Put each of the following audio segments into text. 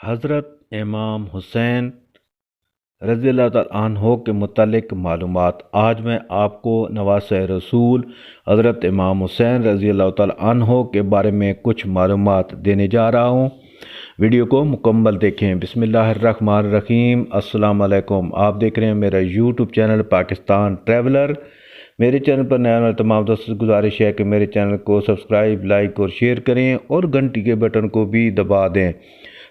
حضرت امام حسین رضی اللہ تعالیٰ عنہ کے متعلق معلومات۔ آج میں آپ کو نواسۂ رسول حضرت امام حسین رضی اللہ تعالیٰ عنہ کے بارے میں کچھ معلومات دینے جا رہا ہوں۔ ویڈیو کو مکمل دیکھیں۔ بسم اللہ الرحمن الرحیم۔ السلام علیکم۔ آپ دیکھ رہے ہیں میرا یوٹیوب چینل پاکستان ٹریولر۔ میرے چینل پر نئے والے تمام دوستوں سے گزارش ہے کہ میرے چینل کو سبسکرائب، لائک اور شیئر کریں اور گھنٹی کے بٹن کو بھی دبا دیں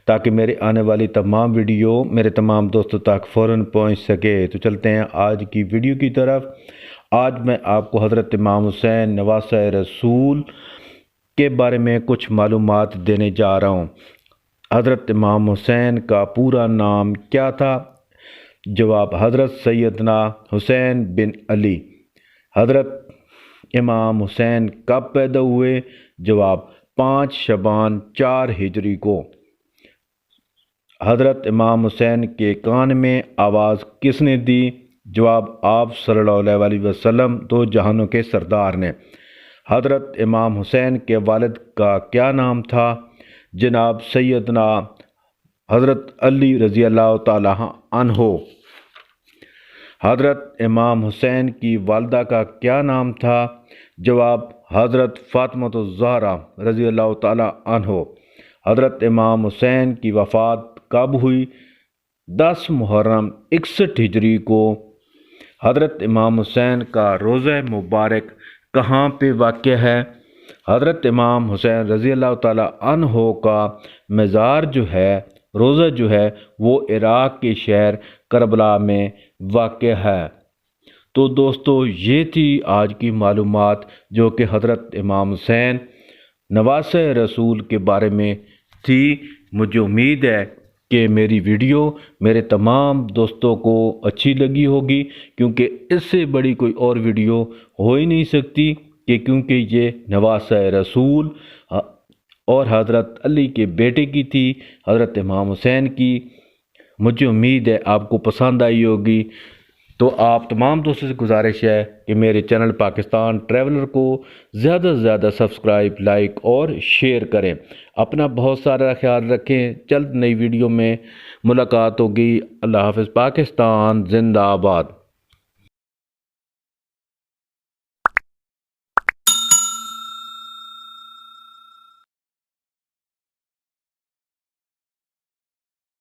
تاکہ میرے آنے والی تمام ویڈیو میرے تمام دوستوں تک فوراً پہنچ سکے۔ تو چلتے ہیں آج کی ویڈیو کی طرف۔ آج میں آپ کو حضرت امام حسین نواسۂ رسول کے بارے میں کچھ معلومات دینے جا رہا ہوں۔ حضرت امام حسین کا پورا نام کیا تھا؟ جواب: حضرت سیدنا حسین بن علی۔ حضرت امام حسین کب پیدا ہوئے؟ جواب: 5 شعبان 4 ہجری کو۔ حضرت امام حسین کے کان میں آواز کس نے دی؟ جواب: آپ صلی اللہ علیہ وسلم، دو جہانوں کے سردار نے۔ حضرت امام حسین کے والد کا کیا نام تھا؟ جناب سیدنا حضرت علی رضی اللہ تعالیٰ عنہ۔ حضرت امام حسین کی والدہ کا کیا نام تھا؟ جواب: حضرت فاطمہ الزہرا رضی اللہ تعالیٰ عنہ۔ حضرت امام حسین کی وفات کب ہوئی؟ 10 محرم 61 ہجری کو۔ حضرت امام حسین کا روضہ مبارک کہاں پہ واقع ہے؟ حضرت امام حسین رضی اللہ تعالیٰ عنہ کا مزار روضہ جو ہے وہ عراق کے شہر کربلا میں واقع ہے۔ تو دوستو یہ تھی آج کی معلومات جو کہ حضرت امام حسین نواسۂ رسول کے بارے میں تھی۔ مجھے امید ہے کہ میری ویڈیو میرے تمام دوستوں کو اچھی لگی ہوگی، کیونکہ اس سے بڑی کوئی اور ویڈیو ہو ہی نہیں سکتی کیونکہ یہ نواسۂ رسول اور حضرت علی کے بیٹے کی تھی، حضرت امام حسین کی۔ مجھے امید ہے آپ کو پسند آئی ہوگی۔ تو آپ تمام دوستوں سے گزارش ہے کہ میرے چینل پاکستان ٹریولر کو زیادہ سے زیادہ سبسکرائب، لائک اور شیئر کریں۔ اپنا بہت سارا خیال رکھیں۔ جلد نئی ویڈیو میں ملاقات ہوگی۔ اللہ حافظ۔ پاکستان زندہ آباد۔